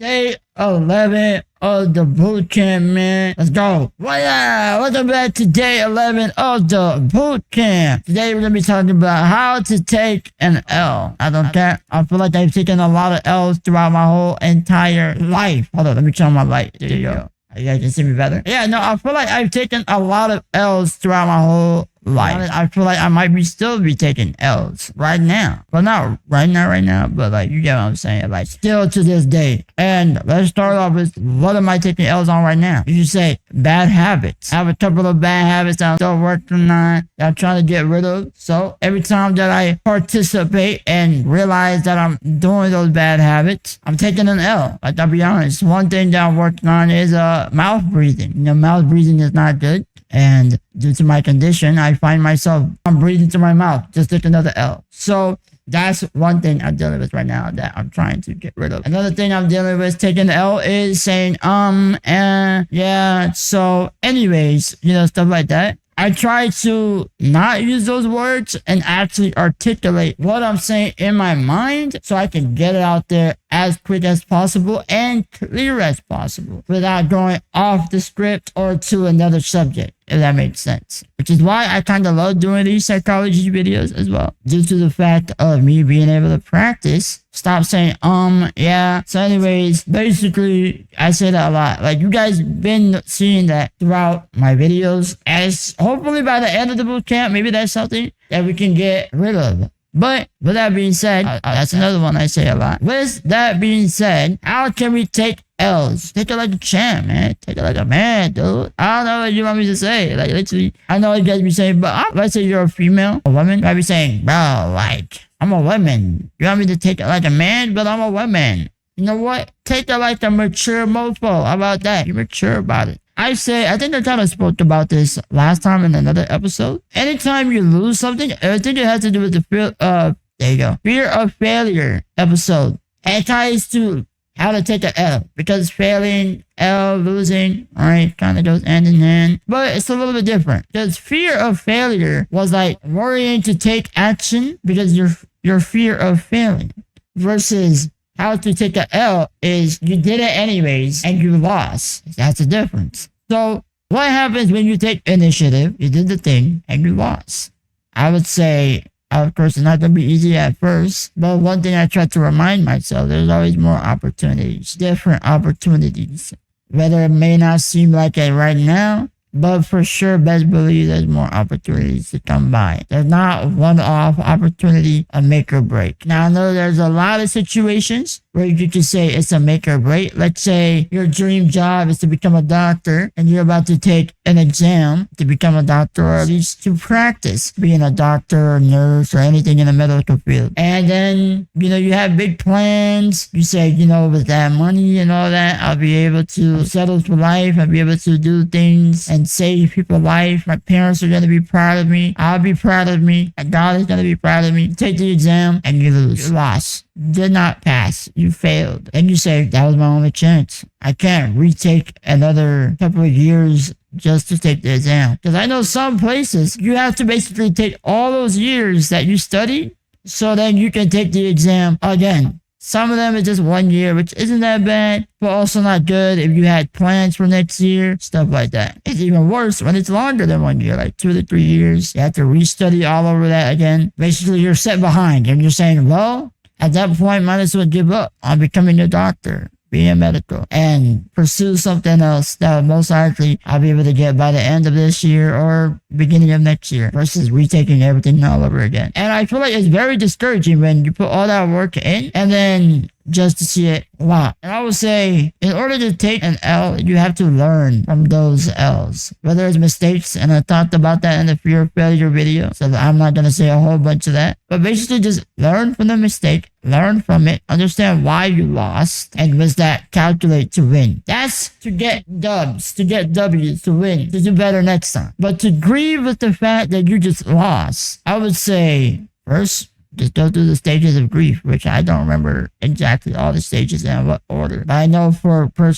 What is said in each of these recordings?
Day 11 of the boot camp, man. Let's go. Well, yeah, welcome back to day 11 of the boot camp. Today we're going to be talking about how to take an L. I don't care. I feel like I've taken a lot of L's throughout my whole entire life. Hold on, let me turn on my light. There you go. You guys can see me better? Yeah, no, I feel like I've taken a lot of L's throughout my whole life. I feel like I might still be taking L's right now. Well, not right now, but like, you get what I'm saying? Like, still to this day. And let's start off with, what am I taking L's on right now? You should say, bad habits. I have a couple of bad habits that I'm still working on, that I'm trying to get rid of. So, every time that I participate and realize that I'm doing those bad habits, I'm taking an L. Like, I'll be honest, one thing that I'm working on is mouth breathing. You know, mouth breathing is not good. And due to my condition, I find myself, I'm breathing through my mouth. Just take another L. So that's one thing I'm dealing with right now that I'm trying to get rid of. Another thing I'm dealing with taking L is saying, and yeah. So anyways, you know, stuff like that. I try to not use those words and actually articulate what I'm saying in my mind so I can get it out there as quick as possible and clear as possible without going off the script or to another subject, if that makes sense. Which is why I kind of love doing these psychology videos as well, due to the fact of me being able to practice. Stop saying, yeah. So anyways, basically, I say that a lot. Like, you guys been seeing that throughout my videos. As hopefully by the end of the boot camp, maybe that's something that we can get rid of. But with that being said, that's another one I say a lot. With that being said, how can we take L's? Take it like a champ, man. Take it like a man, dude. I don't know what you want me to say. Like, literally, I know what you guys be saying, but let's say you're a female, a woman. I'd be saying, bro, like, I'm a woman. You want me to take it like a man, but I'm a woman. You know what? Take it like a mature mofo. How about that? You're mature about it. I think I kind of spoke about this last time in another episode. Anytime you lose something, I think it has to do with the fear of failure episode. It ties to how to take an L, because failing, L, losing, alright, kind of goes hand in hand. But it's a little bit different, because fear of failure was like worrying to take action because your fear of failing, versus how to take an L is you did it anyways and you lost. That's the difference. So what happens when you take initiative? You did the thing and you lost. I would say, of course, it's not going to be easy at first, but one thing I try to remind myself, there's always more opportunities, different opportunities. Whether it may not seem like it right now, but for sure, best believe there's more opportunities to come by. There's not one-off opportunity, a make or break. Now, I know there's a lot of situations where you could say it's a make or break. Let's say your dream job is to become a doctor and you're about to take an exam to become a doctor, or at least to practice being a doctor or nurse or anything in the medical field. And then, you know, you have big plans. You say, you know, with that money and all that, I'll be able to settle for life. I'll be able to do things and save people's life. My parents are going to be proud of me. I'll be proud of me. My God is going to be proud of me. You take the exam and you lose. You lost. Did not pass. You failed. And you say, that was my only chance. I can't retake another couple of years just to take the exam. Because I know some places you have to basically take all those years that you studied so then you can take the exam again. Some of them is just 1 year, which isn't that bad, but also not good if you had plans for next year, stuff like that. It's even worse when it's longer than 1 year, like 2 to 3 years. You have to restudy all over that again. Basically, you're set behind and you're saying, well, at that point, might as well give up on becoming a doctor, being a medical, and pursue something else that most likely I'll be able to get by the end of this year or beginning of next year, versus retaking everything all over again. And I feel like it's very discouraging when you put all that work in and then just to see it wow. And I would say, in order to take an L, you have to learn from those L's, whether it's mistakes, and I talked about that in the fear of failure video, so I'm not going to say a whole bunch of that, but basically just learn from the mistake, learn from it, understand why you lost, and was that calculate to win. That's to get dubs, to get W's, to win, to do better next time. But to grieve with the fact that you just lost, I would say, first, just go through the stages of grief, which I don't remember exactly all the stages and what order. But I know for for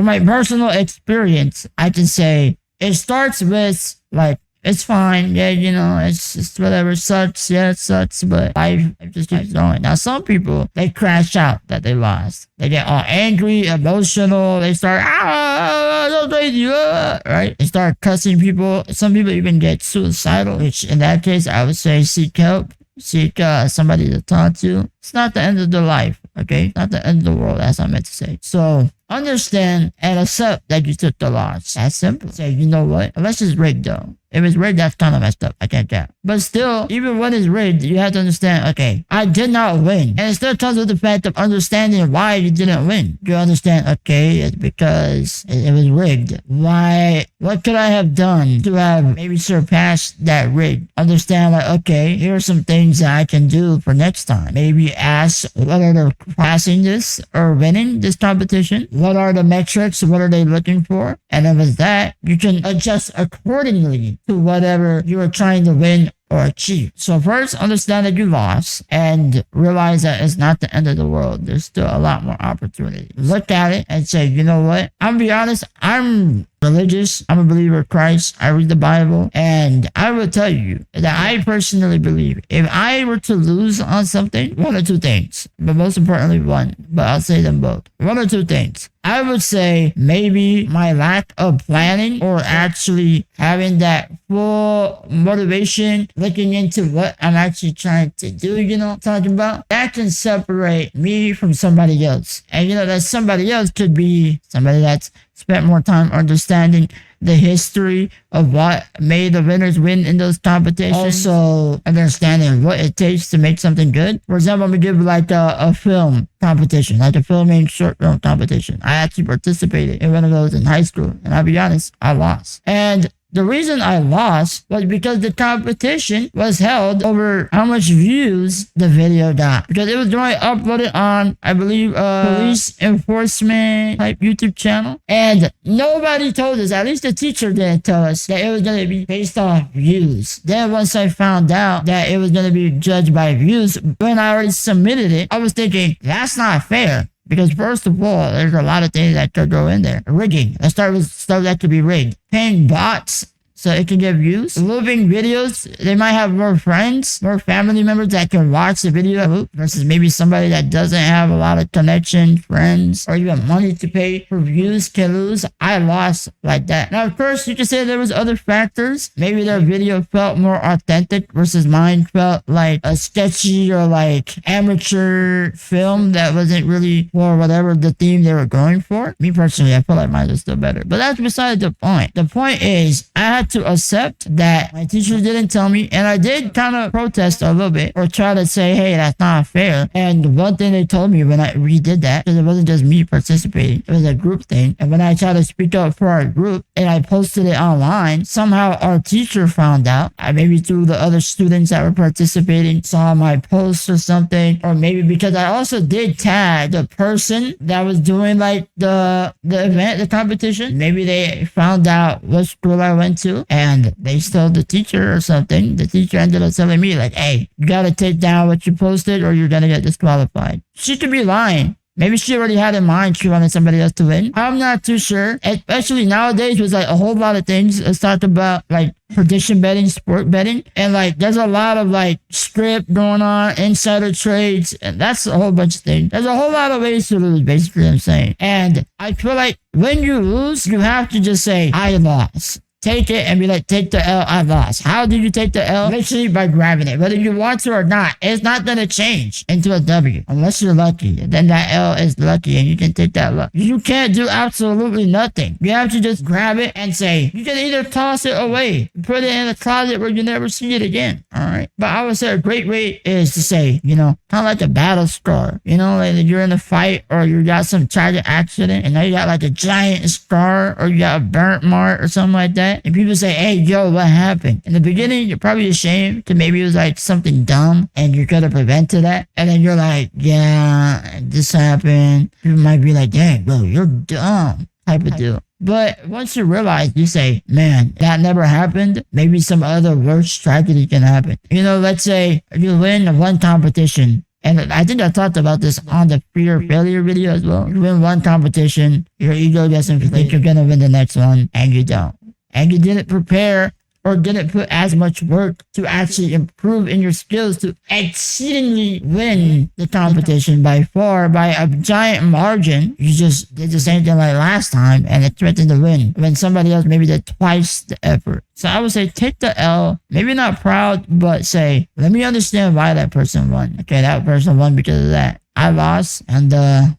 my personal experience, I can say it starts with like it's fine. Yeah, you know, it's just whatever. Sucks. Yeah, it sucks. But life just keeps going. Now, some people, they crash out that they lost. They get all angry, emotional. They start, don't praise you, right? They start cussing people. Some people even get suicidal, which in that case, I would say seek help. Seek somebody to talk to. It's not the end of the life, okay? Not the end of the world, as I meant to say. So, understand and accept that you took the loss. That's simple. Say, you know what? Unless it's rigged, though. If it's rigged, that's kind of messed up. I can't count. But still, even when it's rigged, you have to understand, okay, I did not win. And it still comes with the fact of understanding why you didn't win. You understand, okay, it's because it was rigged. Why? What could I have done to have maybe surpassed that rig? Understand, like, okay, here are some things that I can do for next time. Maybe ask, what are the passing this or winning this competition? What are the metrics? What are they looking for? And if it's that, you can adjust accordingly to whatever you are trying to win or achieve. So first, understand that you lost and realize that it's not the end of the world. There's still a lot more opportunity. Look at it and say, you know what? I'm gonna be honest, I'm religious. I'm a believer of Christ. I read the Bible. And I will tell you that I personally believe if I were to lose on something, one or two things, but most importantly one, but I'll say them both. One or two things. I would say maybe my lack of planning or actually having that full motivation, looking into what I'm actually trying to do, you know, talking about, that can separate me from somebody else. And you know, that somebody else could be somebody that's spent more time understanding the history of what made the winners win in those competitions. Also, understanding what it takes to make something good. For example, I'm going to give like a film competition, like a filming short film competition. I actually participated in one of those in high school. And I'll be honest, I lost. And the reason I lost was because the competition was held over how much views the video got. Because it was going uploaded on, I believe, police enforcement type YouTube channel. And nobody told us, at least the teacher didn't tell us, that it was going to be based off views. Then once I found out that it was going to be judged by views, when I already submitted it, I was thinking, that's not fair. Because first of all, there's a lot of things that could go in there. Rigging. Let's start with stuff that could be rigged. Paying bots so it can get views. Looping videos. They might have more friends, more family members that can watch the video loop versus maybe somebody that doesn't have a lot of connection, friends, or even money to pay for views can lose. I lost like that. Now, of course, you can say there was other factors. Maybe their video felt more authentic versus mine felt like a sketchy or like amateur film that wasn't really for whatever the theme they were going for. Me personally, I feel like mine was still better. But that's beside the point. The point is, I had to accept that my teacher didn't tell me, and I did kind of protest a little bit or try to say, hey, that's not fair. And one thing they told me when I redid that, because it wasn't just me participating, it was a group thing. And when I tried to speak up for our group and I posted it online, somehow our teacher found out. Maybe through the other students that were participating saw my post or something, or maybe because I also did tag the person that was doing like the event, the competition. Maybe they found out what school I went to and they told the teacher or something. The teacher ended up telling me like, hey, you gotta take down what you posted or you're gonna get disqualified. She could be lying. Maybe she already had in mind she wanted somebody else to win. I'm not too sure. Especially nowadays with like a whole lot of things. Let's talk about like prediction betting, sport betting. And like there's a lot of like script going on, insider trades, and that's a whole bunch of things. There's a whole lot of ways to lose, basically what I'm saying. And I feel like when you lose, you have to just say, I lost. Take it and be like, take the L, I lost. How did you take the L? Literally by grabbing it. Whether you want to or not, it's not going to change into a W. Unless you're lucky. Then that L is lucky and you can take that luck. You can't do absolutely nothing. You have to just grab it and say, you can either toss it away, put it in a closet where you never see it again. Alright. But I would say a great way is to say, you know, kind of like a battle scar. You know, like you're in a fight or you got some tragic accident and now you got like a giant scar or you got a burnt mark or something like that. And people say, hey, yo, what happened? In the beginning, you're probably ashamed because maybe it was like something dumb and you could have prevented that. And then you're like, yeah, this happened. People might be like, dang, bro, you're dumb type of deal. But once you realize, you say, man, that never happened. Maybe some other worse tragedy can happen. You know, let's say you win one competition. And I think I talked about this on the fear of failure video as well. You win one competition, your ego gets inflated, you're going to win the next one, and you don't. And you didn't prepare or didn't put as much work to actually improve in your skills to exceedingly win the competition by far, by a giant margin. You just did the same thing like last time and expected to win when somebody else maybe did twice the effort. So I would say take the L, maybe not proud, but say, let me understand why that person won. Okay, that person won because of that. I lost, and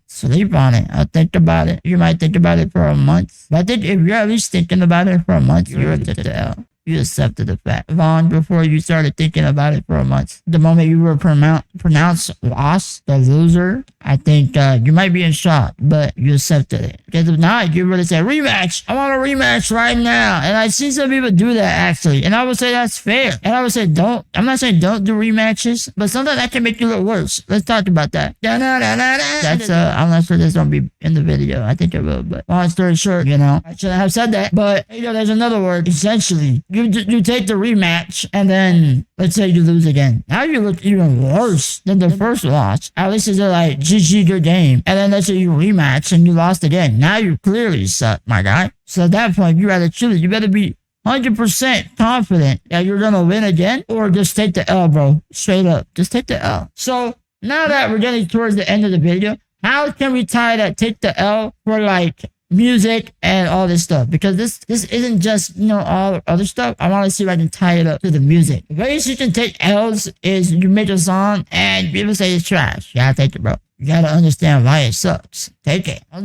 sleep on it. I'll think about it. You might think about it for a month. But I think if you're at least thinking about it for a month, you're at the L. You accepted the fact. Long before you started thinking about it for a month. The moment you were pronounced lost, the loser, I think you might be in shock, but you accepted it. Because if not, you would have said, rematch. I want a rematch right now. And I've seen some people do that actually. And I would say that's fair. And I would say I'm not saying don't do rematches, but sometimes that can make you look worse. Let's talk about that. That's, I'm not sure this won't be in the video. I think it will, but long story short, I shouldn't have said that. But, there's another word. Essentially, you take the rematch and then let's say you lose again. Now you look even worse than the first loss. At least it's like GG good game. And then let's say you rematch and you lost again. Now you clearly suck, my guy. So at that point, you gotta choose. You better be 100% confident that you're gonna win again, or just take the L, bro. Straight up, just take the L. So now that we're getting towards the end of the video, how can we tie that take the L for like music and all this stuff? Because this isn't just all other stuff. I want to see if I can tie it up to the music. The ways you can take L's is you make a song and people say it's trash. You gotta take it, bro. You gotta understand why it sucks. Take it. I'll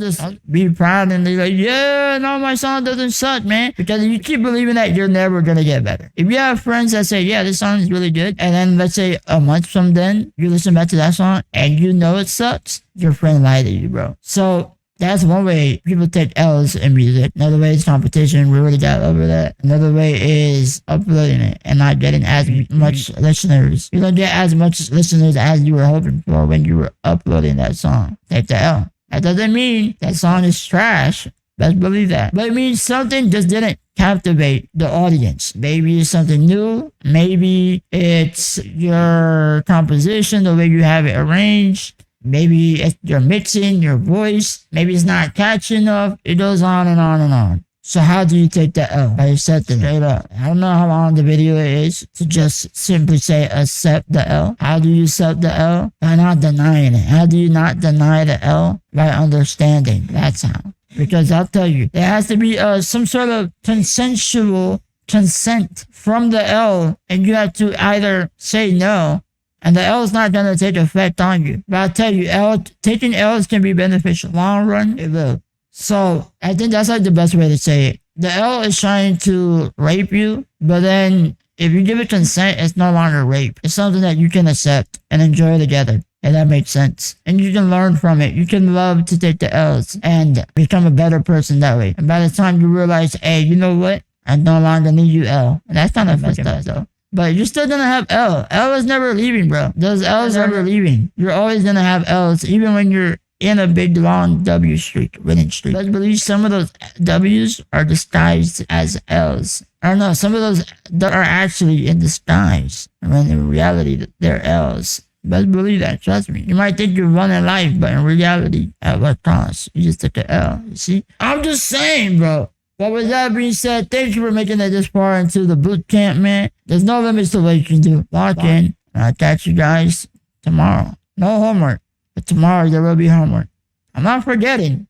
be proud and be like, yeah, no, my song doesn't suck, man. Because if you keep believing that, you're never gonna get better. If you have friends that say, yeah, this song is really good, and then let's say a month from then, you listen back to that song and you know it sucks, your friend lied to you, bro. So that's one way people take L's in music. Another way is competition. We already got over that. Another way is uploading it and not getting as much listeners. You don't get as much listeners as you were hoping for when you were uploading that song. Take the L. That doesn't mean that song is trash. Best believe that. But it means something just didn't captivate the audience. Maybe it's something new. Maybe it's your composition, the way you have it arranged. Maybe it's your mixing, your voice. Maybe it's not catchy enough. It goes on and on and on. So how do you take the L? By accepting straight up. I don't know how long the video is to just simply say accept the L. How do you accept the L? By not denying it. How do you not deny the L? By understanding. That's how. Because I'll tell you, there has to be some sort of consensual consent from the L, and you have to either say no, and the L is not going to take effect on you. But I'll tell you, taking L's can be beneficial. Long run, it will. So I think that's like the best way to say it. The L is trying to rape you, but then if you give it consent, it's no longer rape. It's something that you can accept and enjoy together. And that makes sense. And you can learn from it. You can love to take the L's and become a better person that way. And by the time you realize, hey, you know what? I no longer need you, L. And that's kind of messed up, though. But you're still gonna have L. L is never leaving, bro. Those L's are never leaving. You're always gonna have L's, even when you're in a big, long W streak, winning streak. Let's believe some of those W's are disguised as L's. I don't know, some of those are actually in disguise, when in reality, they're L's. Best believe that, trust me. You might think you're running life, but in reality, at what cost? You just took an L, you see? I'm just saying, bro. But with that being said, thank you for making it this far into the boot camp, man. There's no limits to what you can do. Lock in, and I'll catch you guys tomorrow. No homework, but tomorrow there will be homework. I'm not forgetting.